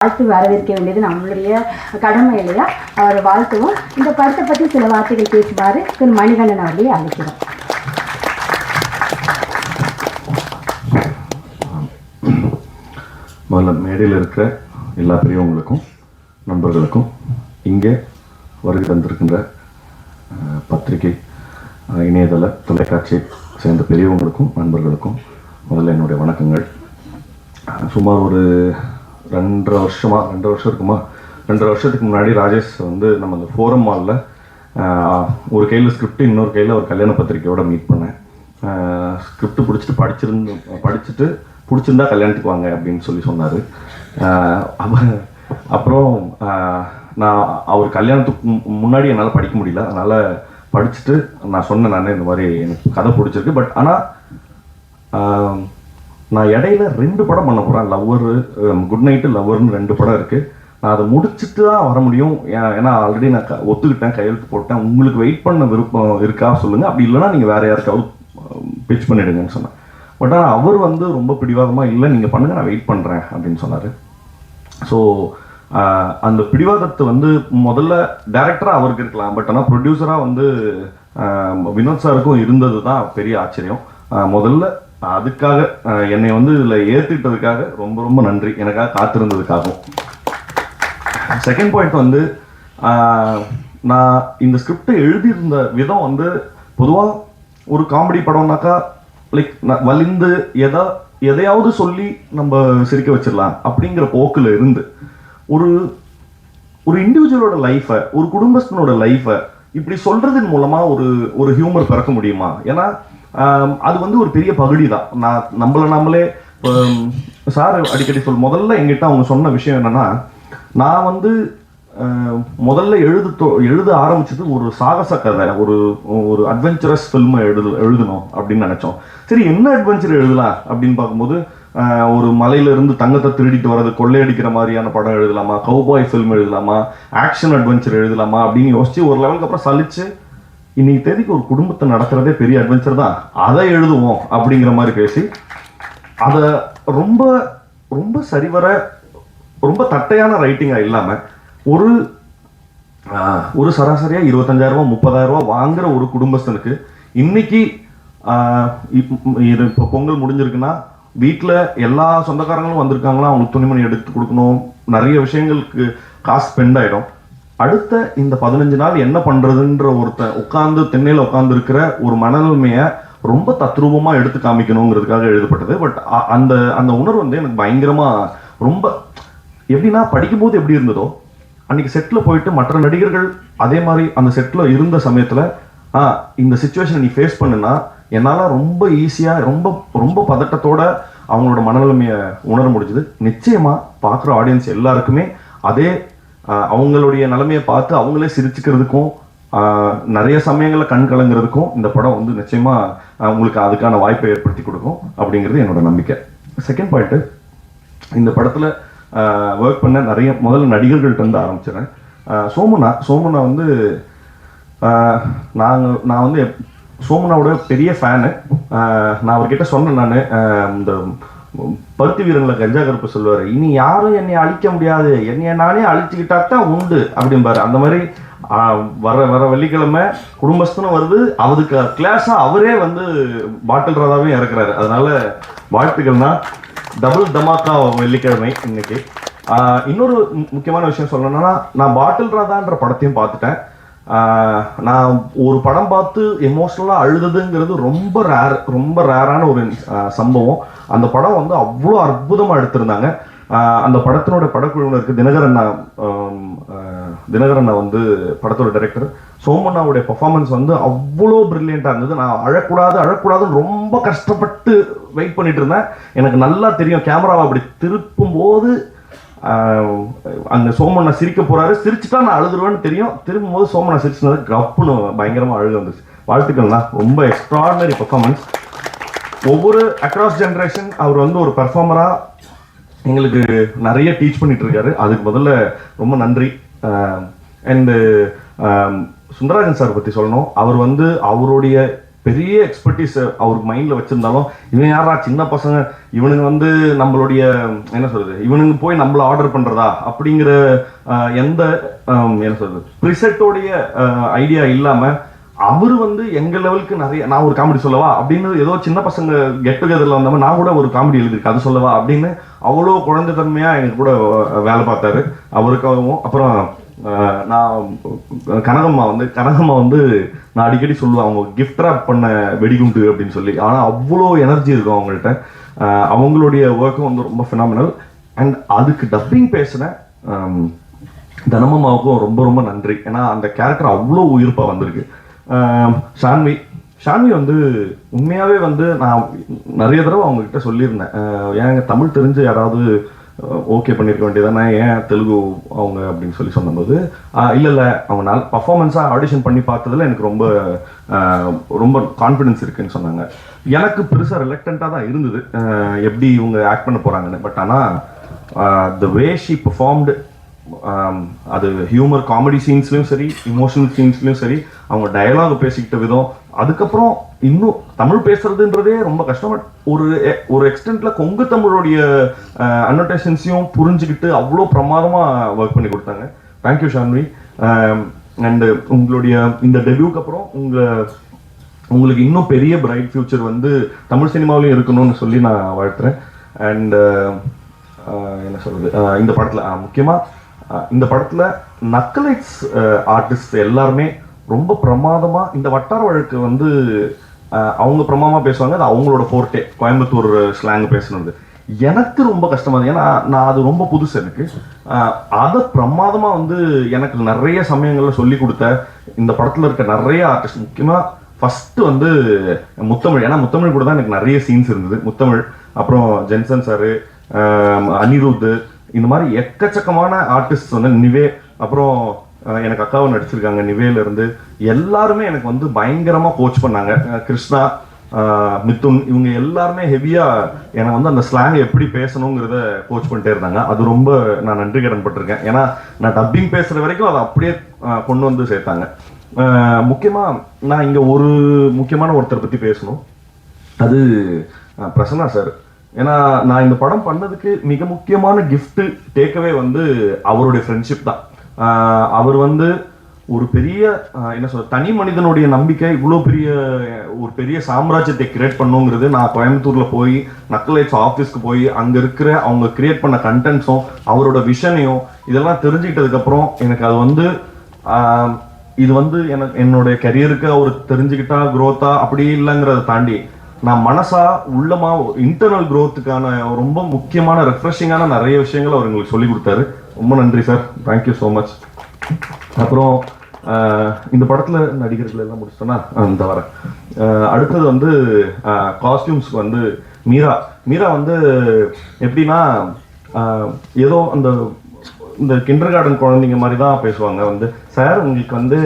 வாழ்த்து வரவேற்க வேண்டியது நம்மளுடைய கடமை இல்லையா? அவரை வாழ்த்துவோம். இந்த படத்தை பற்றி சில வார்த்தைகள் பேசுமாறு திரு மணிகண்டன் அவர்களை அழைக்கிறோம். முதல்ல மேடையில் இருக்கிற எல்லா பெரியவங்களுக்கும் நண்பர்களுக்கும் இங்கே வருகை தந்திருக்கின்ற பத்திரிகை இணையதள தொலைக்காட்சி சேர்ந்த பெரியவங்களுக்கும் நண்பர்களுக்கும் முதல்ல என்னுடைய வணக்கங்கள். சுமார் ஒரு 2 வருஷத்துக்கு முன்னாடி ராஜேஷ் வந்து நம்ம அந்த ஃபோரம் மாலில் ஒரு கையில் ஸ்கிரிப்ட் இன்னொரு கையில் ஒரு கல்யாண பத்திரிக்கையோட மீட் பண்ணேன். ஸ்கிரிப்ட் படிச்சுட்டு பிடிச்சிருந்தா கல்யாணத்துக்கு வாங்க அப்படின்னு சொன்னார். அப்புறம் நான் அவர் கல்யாணத்துக்கு முன்னாடி என்னால் படிக்க முடியல, அதனால் படிச்சுட்டு நான் சொன்னேன் இந்த மாதிரி எனக்கு கதை பிடிச்சிருக்கு. பட் ஆனால் நான் இடையில 2 படம் பண்ண போகிறேன். லவ்வரு, குட் நைட்டு, லவ்வர்னு 2 படம் இருக்குது. நான் அதை முடிச்சுட்டு தான் வர முடியும். ஏன்னா ஆல்ரெடி நான் ஒத்துக்கிட்டேன், கையெழுத்து போட்டேன். உங்களுக்கு வெயிட் பண்ண விருப்பம் இருக்கா சொல்லுங்கள், அப்படி இல்லைனா நீங்கள் வேறு யாருக்காவது பிச் பண்ணிவிடுங்கன்னு சொன்னேன். பட் ஆனால் அவர் வந்து ரொம்ப பிடிவாதமாக இல்லை, நீங்கள் பண்ணுங்கள், நான் வெயிட் பண்ணுறேன் அப்படின்னு சொன்னார். ஸோ அந்த பிடிவாதத்தை வந்து முதல்ல டைரக்டராக அவருக்கு இருக்கலாம், பட் ஆனால் ப்ரொடியூசராக வந்து வினோத் சாருக்கும் இருந்தது தான் பெரிய ஆச்சரியம். முதல்ல அதுக்காக என்னை வந்து இதில் ஏற்றுக்கிட்டதுக்காக ரொம்ப ரொம்ப நன்றி, எனக்காக காத்திருந்ததுக்காகவும். செகண்ட் பாயிண்ட் வந்து நான் இந்த ஸ்கிரிப்டை எழுதியிருந்த விதம் வந்து பொதுவாக ஒரு காமெடி படம்னாக்கா லைக் வலிந்து எதையாவது சொல்லி நம்ம சிரிக்க வச்சிடலாம் அப்படிங்கிற போக்கில் இருந்து ஒரு இண்டிவிஜுவலோட லைஃப்பை, ஒரு குடும்பஸ்தனோட லைஃப்பை இப்படி சொல்றதன் மூலமா ஒரு ஹியூமர் பிறக்க முடியுமா? ஏன்னா அது வந்து ஒரு பெரிய பகுதி தான். நம்மளே சார் அடிக்கடி முதல்ல எங்கிட்ட அவங்க சொன்ன விஷயம் என்னன்னா, நான் வந்து முதல்ல எழுத ஆரம்பிச்சது ஒரு சாகச கதை, ஒரு அட்வென்ச்சரஸ் ஃபில்மை எழுதணும் அப்படின்னு நினைச்சோம். சரி, என்ன அட்வென்ச்சர் எழுதலாம் அப்படின்னு பார்க்கும்போது ஒரு மலையிலிருந்து தங்கத்தை திருடிட்டு வர்றது, கொள்ளையடிக்கிற மாதிரியான படம் எழுதலாமா, கவுபாய் ஃபில்ம் எழுதலாமா, ஆக்ஷன் அட்வென்ச்சர் எழுதலாமா அப்படின்னு யோசிச்சு ஒரு லெவலுக்கு அப்புறம் சலிச்சு இன்னைக்கு தேதிக்கு ஒரு குடும்பத்தை நடத்துறதே பெரிய அட்வென்ச்சர் தான், அதை எழுதுவோம் அப்படிங்கிற மாதிரி பேசி அதை ரொம்ப ரொம்ப சரிவர ரொம்ப தட்டையான ரைட்டிங்காக இல்லாமல் ஒரு சராசரியாக 25,000 30,000 வாங்குற ஒரு குடும்பஸ்தனுக்கு இன்னைக்கு இது இப்போ பொங்கல் முடிஞ்சிருக்குன்னா வீட்டில் எல்லா சொந்தக்காரங்களும் வந்திருக்காங்களா, அவங்களுக்கு துணிமணி எடுத்து கொடுக்கணும், நிறைய விஷயங்களுக்கு காசு ஸ்பெண்ட் ஆகிடும். அடுத்த இந்த 15 நாள் என்ன பண்ணுறதுன்ற ஒருத்தன் திண்ணையில் உட்காந்து இருக்கிற ஒரு மனநிலைமையை ரொம்ப தத்ரூபமாக எடுத்து காமிக்கணுங்கிறதுக்காக எழுதப்பட்டது. பட் அந்த உணர்வு வந்து எனக்கு பயங்கரமாக ரொம்ப எப்படின்னா, படிக்கும்போது எப்படி இருந்ததோ அன்னைக்கு செட்டில் போயிட்டு மற்ற நடிகர்கள் அதே மாதிரி அந்த செட்டில் இருந்த சமயத்தில் இந்த சுச்சுவேஷனை நீ ஃபேஸ் பண்ணுனா என்னால் ரொம்ப ஈஸியாக ரொம்ப ரொம்ப பதட்டத்தோட அவங்களோட மனநிலைமையை உணர முடிஞ்சுது. நிச்சயமாக பார்க்குற ஆடியன்ஸ் எல்லாருக்குமே அதே அவங்களுடைய நிலைமையை பார்த்து அவங்களே சிரிச்சுக்கிறதுக்கும் நிறைய சமயங்களில் கண் கலங்கிறதுக்கும் இந்த படம் வந்து நிச்சயமாக உங்களுக்கு அதுக்கான வாய்ப்பை ஏற்படுத்தி கொடுக்கும் அப்படிங்கிறது என்னோட நம்பிக்கை. செகண்ட் பாயிண்ட்டு, இந்த படத்தில் ஒர்க் பண்ண நிறைய முதல்ல நடிகர்கள்ட்ட இருந்து ஆரம்பிச்சிடறேன். சோமுனா வந்து நான் வந்து சோமுனாவோட பெரிய ஃபேனு. நான் அவர்கிட்ட சொன்னேன், நான் இந்த பருத்தி வீரங்களை கஞ்சா கருப்பு சொல்லுவார், இனி யாரும் என்னை அழிக்க முடியாது, என்னைய நானே அழிச்சுக்கிட்டா தான் உண்டு அப்படிம்பாரு. அந்த மாதிரி வர வெள்ளிக்கிழமை குடும்பஸ்தனும் வருது, அவருக்கு கிளாஸாக அவரே வந்து பாட்டில் ராதாவே இறக்குறாரு. அதனால வாழ்த்துக்கள்னா டபுள் தமாக்கா வெள்ளிக்கிழமை இன்னைக்கு. இன்னொரு முக்கியமான விஷயம் சொல்லணும்னா, நான் பாட்டில் ராதான்ற படத்தையும் பார்த்துட்டேன். நான் ஒரு படம் பார்த்து எமோஷ்னலாக அழுதுங்கிறது ரொம்ப ரேரான ஒரு சம்பவம். அந்த படம் வந்து அவ்வளோ அற்புதமாக எடுத்திருந்தாங்க. அந்த படத்தினோட படக்குழுவினருக்கு தினகரண்ணா வந்து படத்தோட டைரக்டர். சோமண்ணாவுடைய பர்ஃபார்மன்ஸ் வந்து அவ்வளோ பிரில்லியண்டாக இருந்தது. நான் அழக்கூடாதுன்னு ரொம்ப கஷ்டப்பட்டு வெயிட் பண்ணிட்டு இருந்தேன். எனக்கு நல்லா தெரியும், கேமராவை அப்படி திருப்பும் போது அந்த சோமண்ணா சிரிக்க போறாரு, சிரிச்சுட்டா நான் அழுதுருவேன்னு தெரியும். திரும்பும் போது சோமண்ணா சிரிச்சுனது கப்புன்னு பயங்கரமாக அழுது வந்துச்சு. வாழ்த்துக்கள்னா, ரொம்ப எக்ஸ்ட்ராடினரி பர்ஃபார்மன்ஸ். ஒவ்வொரு அக்ராஸ் ஜென்ரேஷன் அவர் வந்து ஒரு பெர்ஃபார்மராக எங்களுக்கு நிறைய டீச் பண்ணிட்டு இருக்காரு. அதுக்கு முதல்ல ரொம்ப நன்றி. அண்டு சுந்தரராஜன் சார் பற்றி சொல்லணும். அவர் வந்து அவருடைய பெரிய எக்ஸ்பர்டீஸ் அவருக்கு மைண்டில் வச்சுருந்தாலும், இவன் யாரா சின்ன பசங்க, இவனுங்க வந்து நம்மளுடைய என்ன சொல்கிறது, இவனுங்க போய் நம்மளை ஆர்டர் பண்ணுறதா அப்படிங்கிற எந்த என்ன சொல்கிறது ப்ரிசெட்டோடைய ஐடியா இல்லாமல் அவர் வந்து எங்கள் லெவலுக்கு நிறைய, நான் ஒரு காமெடி சொல்லவா அப்படின்னு, ஏதோ சின்ன பசங்க கெட் டுகெதரில் வந்தவங்க நான் கூட ஒரு காமெடி எழுதியிருக்கேன் அது சொல்லவா அப்படின்னு அவ்வளோ குழந்தைத்தன்மையாக எனக்கு கூட வேலை பார்த்தாரு. அவருக்காகவும் அப்புறம் நான் கனகம்மா வந்து நான் அடிக்கடி சொல்லுவேன், அவங்க கிஃப்ட் ராப் பண்ண வெடிகுண்டு அப்படின்னு சொல்லி. ஆனால் அவ்வளோ எனர்ஜி இருக்கும் அவங்கள்ட்ட. அவங்களுடைய ஒர்க்கும் வந்து ரொம்ப ஃபினாமினல். அண்ட் அதுக்கு டப்பிங் பேசின தனமம்மாவுக்கும் ரொம்ப ரொம்ப நன்றி. ஏன்னா அந்த கேரக்டர் அவ்வளோ உயிர்ப்பாக வந்திருக்கு. ஷான்வி வந்து உண்மையாகவே வந்து நான் நிறைய தடவை அவங்கக்கிட்ட சொல்லியிருந்தேன், ஏங்க தமிழ் தெரிஞ்சு யாராவது ஓகே பண்ணியிருக்க வேண்டியதானே, ஏன் தெலுங்கு அவங்க அப்படின்னு சொன்னபோது, இல்லை அவங்க நல்ல பர்ஃபார்மன்ஸாக ஆடிஷன் பண்ணி பார்த்ததில் எனக்கு ரொம்ப ரொம்ப கான்ஃபிடென்ஸ் இருக்குன்னு சொன்னாங்க. எனக்கு பெருசாக ரிலக்டண்ட்டாக தான் இருந்தது எப்படி இவங்க ஆக்ட் பண்ண போகிறாங்கன்னு. பட் ஆனால் த வே ஷி பெர்ஃபார்ம்டு, அது ஹியூமர் காமெடி சீன்ஸ்லையும் சரி, இமோஷனல் சீன்ஸ்லையும் சரி, அவங்க டயலாக் பேசிக்கிட்ட விதம், அதுக்கப்புறம் இன்னும் தமிழ் பேசுறதுன்றதே ரொம்ப கஷ்டம். பட் ஒரு எக்ஸ்டென்ட்ல கொங்கு தமிழுடைய அனோட்டேஷன்ஸையும் புரிஞ்சுக்கிட்டு அவ்வளோ பிரமாதமாக ஒர்க் பண்ணி கொடுத்தாங்க. தேங்க்யூ ஷான்வி. அண்ட் உங்களுடைய இந்த டெபியூக்கு அப்புறம் உங்களுக்கு இன்னும் பெரிய பிரைட் ஃபியூச்சர் வந்து தமிழ் சினிமாவிலையும் இருக்கணும்னு சொல்லி நான் வாழ்த்துறேன். அண்ட் என்ன சொல்றது, இந்த படத்தில் முக்கியமாக இந்த படத்தில் நக்கலைட்ஸ் ஆர்டிஸ்ட் எல்லாருமே ரொம்ப பிரமாதமாக, இந்த வட்டார வழக்கு வந்து அவங்க பிரமாதமாக பேசுவாங்க. அது அவங்களோட ஃபோர்ட்டே, கோயம்புத்தூர் ஸ்லாங் பேசுனது எனக்கு ரொம்ப கஷ்டமாக, ஏன்னா நான் அது ரொம்ப புதுசு எனக்கு. அதை பிரமாதமாக வந்து எனக்கு நிறைய சமயங்களில் சொல்லி கொடுத்த இந்த படத்தில் இருக்க நிறைய ஆர்டிஸ்ட், முக்கியமாக ஃபஸ்ட்டு வந்து முத்தமிழ். ஏன்னா முத்தமிழ் கூட தான் எனக்கு நிறைய சீன்ஸ் இருந்தது. முத்தமிழ், அப்புறம் ஜென்சன் சாரு, அனிருத், இந்த மாதிரி எக்கச்சக்கமான ஆர்டிஸ்ட் வந்து நிவே, அப்புறம் எனக்கு அக்காவை நடிச்சிருக்காங்க நிவேல இருந்து, எல்லாருமே எனக்கு வந்து பயங்கரமாக கோச் பண்ணாங்க. கிருஷ்ணா, மிதுன், இவங்க எல்லாருமே ஹெவியாக எனக்கு வந்து அந்த ஸ்லாங் எப்படி பேசணுங்கிறத கோச் பண்ணிட்டே இருந்தாங்க. அது ரொம்ப நான் நன்றி கடன் பட்டிருக்கேன். ஏன்னா நான் டப்பிங் பேசுகிற வரைக்கும் அதை அப்படியே கொண்டு வந்து சேர்த்தாங்க. முக்கியமாக நான் இங்கே ஒரு முக்கியமான ஒருத்தரை பற்றி பேசணும், அது பிரசன்னா சார். ஏன்னா நான் இந்த படம் பண்ணதுக்கு மிக முக்கியமான கிஃப்ட் டேக்அவே வந்து அவருடைய ஃப்ரெண்ட்ஷிப் தான். அவர் வந்து ஒரு பெரிய என்ன சொல்ற தனி மனிதனுடைய நம்பிக்கை, இவ்வளோ ஒரு பெரிய சாம்ராஜ்யத்தை கிரியேட் பண்ணுங்கிறது, நான் கோயம்புத்தூரில் போய் நக்கலைட்ஸ் ஆஃபீஸ்க்கு போய் அங்கே இருக்கிற அவங்க கிரியேட் பண்ண கண்டென்ட்ஸும் அவரோட விஷனையும் இதெல்லாம் தெரிஞ்சுக்கிட்டதுக்கப்புறம் எனக்கு அது வந்து இது வந்து என்னுடைய கரியருக்கு அவர் தெரிஞ்சுக்கிட்டா க்ரோத்தா அப்படி இல்லைங்கிறத தாண்டி நான் மனசா உள்ளமா இன்டர்னல் க்ரோத்துக்கான ரொம்ப முக்கியமான ரெஃப்ரெஷிங்கான நிறைய விஷயங்கள் அவர் எங்களுக்கு சொல்லி கொடுத்தாரு. ரொம்ப நன்றி சார், தேங்க்யூ ஸோ மச். அப்புறம் இந்த படத்துல நடிகர்கள் எல்லாம் முடிச்சிட்டோன்னா இந்த வர அடுத்தது வந்து காஸ்டியூம்ஸ்க்கு வந்து மீரா வந்து எப்படின்னா ஏதோ இந்த கிண்டர் கார்டன் குழந்தைங்க மாதிரி தான் பேசுவாங்க. வந்து சார் உங்களுக்கு வந்து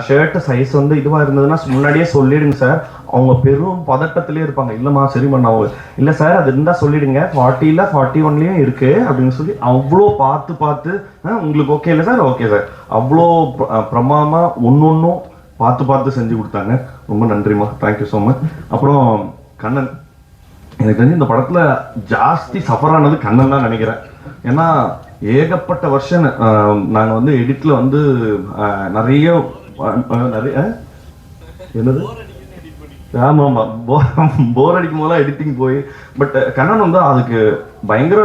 ஷர்ட் சைஸ் வந்து இதுவாக இருந்ததுன்னா முன்னாடியே சொல்லிடுங்க சார். அவங்க பெரும் பதட்டத்திலே இருப்பாங்க. இல்லைம்மா சரிம்மா நான் இல்லை சார் அது இருந்தால் சொல்லிடுங்க, 40 41 இருக்கு அப்படின்னு சொல்லி அவ்வளோ பார்த்து உங்களுக்கு ஓகே இல்லை சார், ஓகே சார், அவ்வளோ பிரமாதமாக ஒன்றும் பார்த்து செஞ்சு கொடுத்தாங்க. ரொம்ப நன்றிம்மா, தேங்க்யூ ஸோ மச். அப்புறம் கண்ணன், எனக்கு தெரிஞ்சு இந்த படத்தில் ஜாஸ்தி சஃபர் ஆனது கண்ணன் தான் நினைக்கிறேன். ஏன்னா ஏகப்பட்ட வருஷன் நாங்கள் வந்து எடிட்டில் வந்து நிறைய என்னது ஆமாம் போர் அடிக்கும் போதெல்லாம் எடிட்டிங் போய், பட் கண்ணன் வந்து அதுக்கு பயங்கர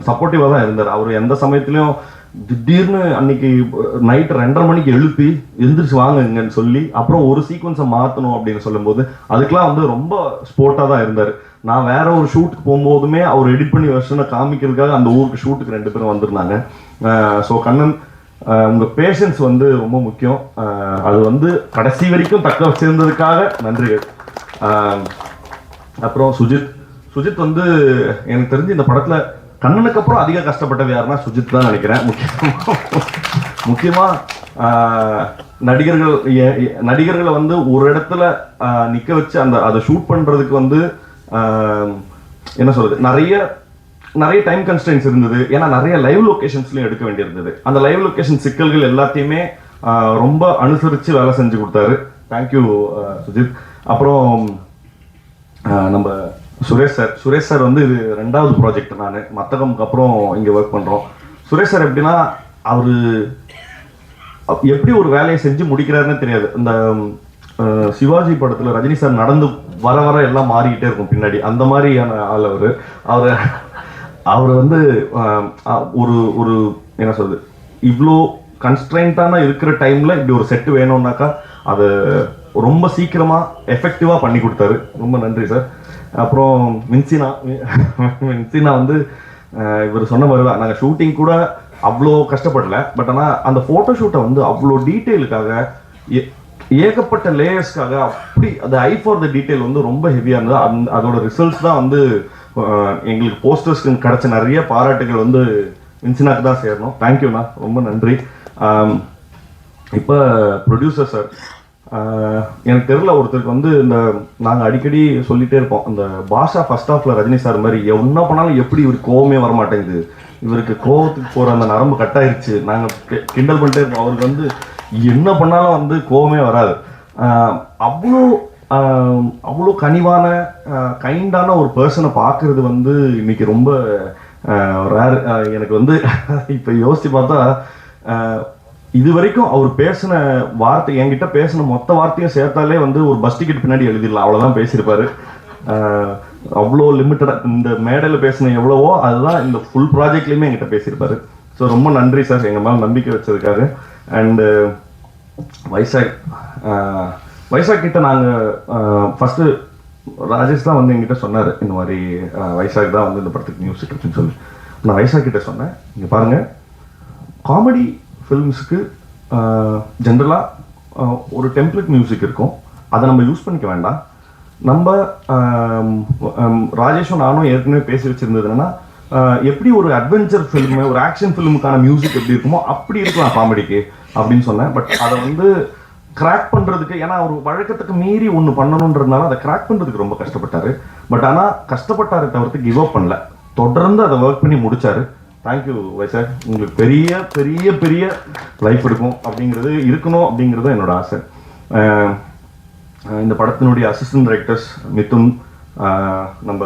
சப்போர்ட்டிவாக தான் இருந்தார். அவர் எந்த சமயத்துலையும் திடீர்னு அன்னைக்கு நைட்டு 2:30 மணிக்கு எழுப்பி எந்திரிச்சு வாங்கன்னு சொல்லி அப்புறம் ஒரு சீக்வன்ஸை மாற்றணும் அப்படின்னு சொல்லும்போது அதுக்கெலாம் வந்து ரொம்ப ஸ்போர்ட்டாக தான் இருந்தார். நான் வேற ஒரு ஷூட்டுக்கு போகும்போதுமே அவர் எடிட் பண்ணி வருஷனை காமிக்கிறதுக்காக அந்த ஊருக்கு ஷூட்டுக்கு 2 பேரும் வந்திருந்தாங்க. ஸோ கண்ணன், உங்கள் பேஷன்ஸ் வந்து ரொம்ப முக்கியம். அது வந்து கடைசி வரைக்கும் தக்க வச்சிருந்ததுக்காக நன்றிகள். அப்புறம் சுஜித் வந்து எனக்கு தெரிஞ்சு இந்த படத்தில் கண்ணனுக்கு அப்புறம் அதிக கஷ்டப்பட்டது யாருன்னா சுஜித் தான் நினைக்கிறேன். முக்கியமாக நடிகர்களை வந்து ஒரு இடத்துல நிற்க வச்சு அதை ஷூட் பண்ணுறதுக்கு வந்து என்ன சொல்றது, நிறைய டைம் கன்ஸ்டன்ஸ் இருந்தது. ஏன்னா நிறைய லைவ் லொகேஷன்ஸ்லயும் எடுக்க வேண்டியிருந்தது. அந்த லைவ் லொகேஷன் சிக்கல்கள் எல்லாத்தையுமே ரொம்ப அனுசரித்து வேலை செஞ்சு கொடுத்தாரு. தேங்க்யூ சுஜித். அப்புறம் நம்ம சுரேஷ் சார் வந்து இது 2வது ப்ராஜெக்ட். நான் மத்தகம்க்கு அப்புறம் இங்கே ஒர்க் பண்ணுறோம். சுரேஷ் சார் எப்படின்னா அவர் எப்படி ஒரு வேலையை செஞ்சு முடிக்கிறாருன்னு தெரியாது. இந்த சிவாஜி படத்தில் ரஜினி சார் நடந்து வர வர எல்லாம் மாறிக்கிட்டே இருக்கும் பின்னாடி, அந்த மாதிரியான ஆள் அவர் வந்து ஒரு ஒரு என்ன சொல்றது, இவ்வளோ கன்ஸ்ட்ரெயின்டான இருக்கிற டைமில் இப்படி ஒரு செட்டு வேணும்னாக்கா அதை ரொம்ப சீக்கிரமாக எஃபெக்டிவாக பண்ணி கொடுத்தாரு. ரொம்ப நன்றி சார். அப்புறம் மின்சினா வந்து இவர் சொன்ன மாதிரி தான், நாங்கள் ஷூட்டிங் கூட அவ்வளோ கஷ்டப்படல. பட் ஆனால் அந்த ஃபோட்டோ ஷூட்டை வந்து அவ்வளோ டீட்டெயிலுக்காக ஏகப்பட்ட லேயர்ஸ்க்காக அப்படி அந்த ஐ ஃபார் த டீட்டெயில் வந்து ரொம்ப ஹெவியாக இருந்தது. அதோட ரிசல்ட்ஸ் தான் வந்து எங்களுக்கு போஸ்டர்ஸ்க்கு கிடைச்ச நிறைய பாராட்டுகள் வந்து மின்சினாக்கு தான் சேரணும். தேங்க்யூண்ணா, ரொம்ப நன்றி. இப்போ ப்ரொடியூசர் சார், எனக்கு தெரியல, ஒருத்தருக்கு வந்து இந்த நாங்கள் அடிக்கடி சொல்லிகிட்டே இருப்போம், இந்த பாஷா ஃபர்ஸ்ட் ஹாஃபில் ரஜினி சார் மாதிரி என்ன பண்ணாலும் எப்படி இவருக்கு கோவமே வரமாட்டேங்குது, இவருக்கு கோவத்துக்கு போகிற அந்த நரம்பு கட்டாயிருச்சு, நாங்கள் கிண்டல் பண்ணிட்டே இருப்போம். அவருக்கு வந்து என்ன பண்ணாலும் வந்து கோவமே வராது. அவ்வளோ கனிவான கைண்டான ஒரு பர்சனை பார்க்கறது வந்து இன்னைக்கு ரொம்ப ரேர். எனக்கு வந்து இப்போ யோசிச்சு பார்த்தா இது வரைக்கும் அவர் பேசின வார்த்தை, என்கிட்ட பேசின மொத்த வார்த்தையும் சேர்த்தாலே வந்து ஒரு பஸ் டிக்கெட் பின்னாடி எழுதிடலாம், அவ்வளோதான் பேசியிருப்பாரு. அவ்வளோ லிமிட்டடாக இந்த மேடையில் பேசின எவ்வளவோ அதுதான் இந்த ஃபுல் ப்ராஜெக்ட்லேயுமே என்கிட்ட பேசியிருப்பாரு. ஸோ ரொம்ப நன்றி சார் எங்கள் மேலே நம்பிக்கை வச்சதுக்காக. அண்டு வைசாக் கிட்ட நாங்கள் ஃபஸ்ட்டு ராஜேஷ் தான் வந்து எங்கிட்ட சொன்னார், இந்த மாதிரி வைசாக் தான் வந்து இந்த படத்துக்கு மியூசிக் இருக்குன்னு சொல்லி. நான் வைசாக் கிட்ட சொன்னேன், இங்கே பாருங்கள், காமெடி ஃபில்ம்ஸுக்கு ஜென்ரலாக ஒரு டெம்ப்ளேட் மியூசிக் இருக்கும், அதை நம்ம யூஸ் பண்ணிக்க வேண்டாம். நம்ம ராஜேஷும் நானும் ஏற்கனவே பேசி வச்சுருந்தது என்னென்னா, எப்படி ஒரு அட்வென்ச்சர் ஃபில்மு ஒரு ஆக்ஷன் ஃபில்முக்கான மியூசிக் எப்படி இருக்குமோ அப்படி இருக்கலாம் காமெடிக்கு அப்படின்னு சொன்னேன். பட் அதை வந்து கிராக் பண்ணுறதுக்கு, ஏன்னா ஒரு வழக்கத்துக்கு மீறி ஒன்று பண்ணணுன்றதுனால அதை கிராக் பண்ணுறதுக்கு ரொம்ப கஷ்டப்பட்டார். பட் ஆனால் கஷ்டப்பட்டாரை தவிர்த்து கிவ் அப் பண்ணல, தொடர்ந்து அதை ஒர்க் பண்ணி முடிச்சாரு. தேங்க்யூ வைசாக், உங்களுக்கு பெரிய பெரிய பெரிய லைஃப் இருக்கணும் அப்படிங்கிறது என்னோட ஆசை. இந்த படத்தினுடைய அசிஸ்டன்ட் டைரக்டர்ஸ் மிதுன், நம்ம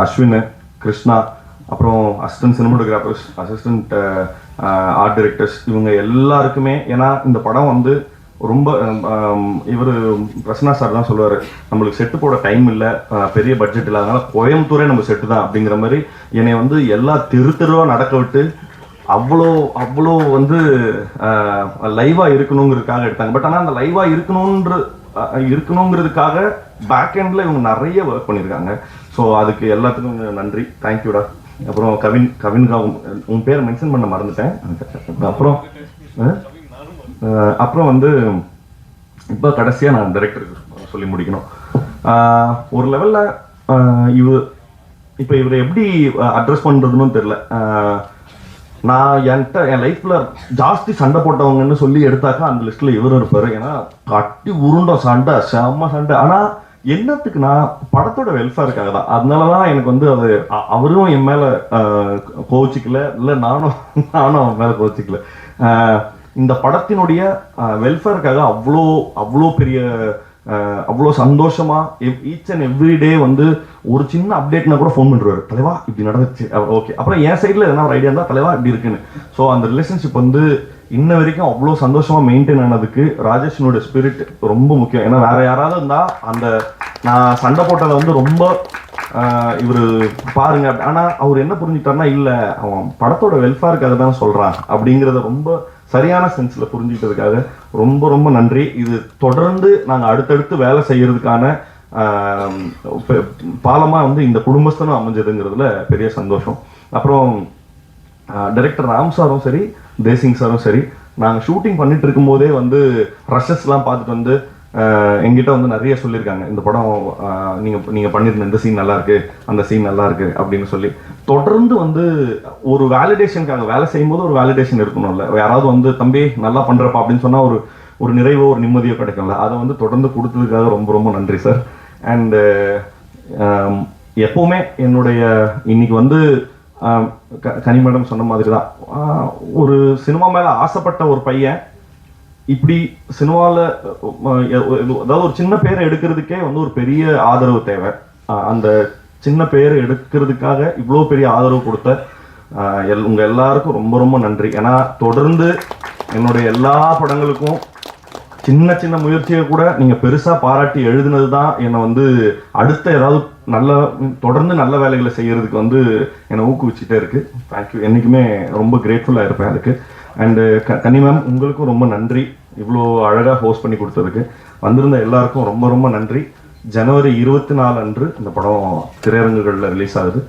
அஸ்வின், கிருஷ்ணா, அப்புறம் assistant cinematographers, assistant art directors, இவங்க எல்லாருக்குமே, ஏன்னா இந்த படம் வந்து ரொம்ப இவர் பிரசன்னா சார் தான் சொல்லுவார், நம்மளுக்கு செட்டு போட டைம் இல்லை, பெரிய பட்ஜெட் இல்லை, அதனால கோயம்புத்தூரே நம்ம செட்டு தான் அப்படிங்கிற மாதிரி என்னை வந்து எல்லா தெருவாக நடக்க விட்டு அவ்வளோ வந்து லைவாக இருக்கணுங்கிறதுக்காக எடுத்தாங்க. பட் ஆனால் அந்த லைவாக இருக்கணுங்கிறதுக்காக பேக் எண்டில் இவங்க நிறைய ஒர்க் பண்ணியிருக்காங்க. ஸோ அதுக்கு எல்லாத்துக்கும் நன்றி, தேங்க்யூடா. அப்புறம் கவின்கா, உன் பேரை மென்ஷன் பண்ண மறந்துட்டேன். அப்புறம் வந்து இப்போ கடைசியாக நான் டைரக்டருக்கு சொல்லி முடிக்கணும். ஒரு லெவலில் இவரை எப்படி அட்ரஸ் பண்ணுறதுன்னு தெரில. நான் என் லைஃப்பில் ஜாஸ்தி சண்டை போட்டவங்கன்னு சொல்லி எடுத்தாக்கா அந்த லிஸ்ட்டில் இவரும் இருப்பார். ஏன்னா கட்டி உருண்டோம் சண்டை, செம்ம சண்டை. ஆனால் என்னத்துக்கு, நான் படத்தோட வெல்ஃபேருக்காக தான். அதனால தான் எனக்கு வந்து அது அவரும் என் மேலே கோச்சிக்கல, இல்லை நானும் அவன் மேலே கோச்சிக்கல. இந்த படத்தினுடைய வெல்ஃபேருக்காக அவ்வளோ பெரிய அவ்வளோ சந்தோஷமா ஈச் அண்ட் எவ்ரி டே வந்து ஒரு சின்ன அப்டேட்னா கூட ஃபோன் பண்ணுறாரு, தலைவா இப்படி நடந்துச்சு, ஓகே, அப்புறம் என் சைடில் எதனா ஒரு ஐடியா இருந்தால் தலைவா இப்படி இருக்குன்னு. ஸோ அந்த ரிலேஷன்ஷிப் வந்து இன்ன வரைக்கும் அவ்வளோ சந்தோஷமா மெயின்டைன் ஆனதுக்கு ராஜேஷனோட ஸ்பிரிட் ரொம்ப முக்கியம். ஏன்னா வேற யாராவது இருந்தால் அந்த நான் சண்டை போட்டதை வந்து ரொம்ப இவர் பாருங்க, ஆனால் அவர் என்ன புரிஞ்சுக்கிட்டாருன்னா, இல்லை அவன் படத்தோட வெல்ஃபேருக்காக தான் சொல்கிறான் அப்படிங்கிறத ரொம்ப சரியான சென்ஸில் புரிஞ்சுக்கிட்டதுக்காக ரொம்ப ரொம்ப நன்றி. இது தொடர்ந்து நாங்கள் அடுத்தடுத்து வேலை செய்யறதுக்கான பாலமாக வந்து இந்த குடும்பஸ்தனும் அமைஞ்சதுங்கிறதுல பெரிய சந்தோஷம். அப்புறம் டைரக்டர் ராம் சாரும் சரி, தேசிங் சாரும் சரி, நாங்கள் ஷூட்டிங் பண்ணிட்டு இருக்கும் போதே வந்து ரஷஸ்லாம் பார்த்துட்டு வந்து எங்கிட்ட வந்து நிறைய சொல்லியிருக்காங்க, இந்த படம் நீங்கள் பண்ணியிருந்த இந்த சீன் நல்லா இருக்கு, அந்த சீன் நல்லா இருக்கு அப்படின்னு சொல்லி தொடர்ந்து வந்து ஒரு வேலிடேஷனுக்காக வேலை செய்யும்போது ஒரு வேலிடேஷன் இருக்கணும்ல, யாராவது வந்து தம்பி நல்லா பண்றப்பா அப்படின்னு சொன்னா ஒரு நிறைவோ ஒரு நிம்மதியோ கிடைக்கும்ல, அதை வந்து தொடர்ந்து கொடுத்ததுக்காக ரொம்ப ரொம்ப நன்றி சார். அண்ட் எப்பவுமே என்னுடைய இன்னைக்கு வந்து கனி மேடம் சொன்ன மாதிரி தான், ஒரு சினிமா மேல ஆசைப்பட்ட ஒரு பையன் இப்படி சினிமாவில் அதாவது ஒரு சின்ன பேரை எடுக்கிறதுக்கே வந்து ஒரு பெரிய ஆதரவு தேவை. அந்த சின்ன பேரை எடுக்கிறதுக்காக இவ்வளோ பெரிய ஆதரவு கொடுத்த உங்க எல்லாருக்கும் ரொம்ப ரொம்ப நன்றி. ஏன்னா தொடர்ந்து என்னுடைய எல்லா படங்களுக்கும் சின்ன சின்ன முயற்சியை கூட நீங்க பெருசா பாராட்டி எழுதுனது தான் என்னை வந்து அடுத்த ஏதாவது தொடர்ந்து நல்ல வேலைகளை செய்யறதுக்கு வந்து என்னை ஊக்குவிச்சுட்டே இருக்கு. தேங்க்யூ. என்னைக்குமே ரொம்ப கிரேட்ஃபுல்லா இருப்பேன் அதுக்கு. அண்டு கனி மேம் உங்களுக்கும் ரொம்ப நன்றி, இவ்வளோ அழகாக ஹோஸ்ட் பண்ணி கொடுத்ததுக்கு. வந்திருந்த எல்லாருக்கும் ரொம்ப ரொம்ப நன்றி. ஜனவரி 24 அன்று இந்த படம் திரையரங்குகளில் ரிலீஸ் ஆகுது.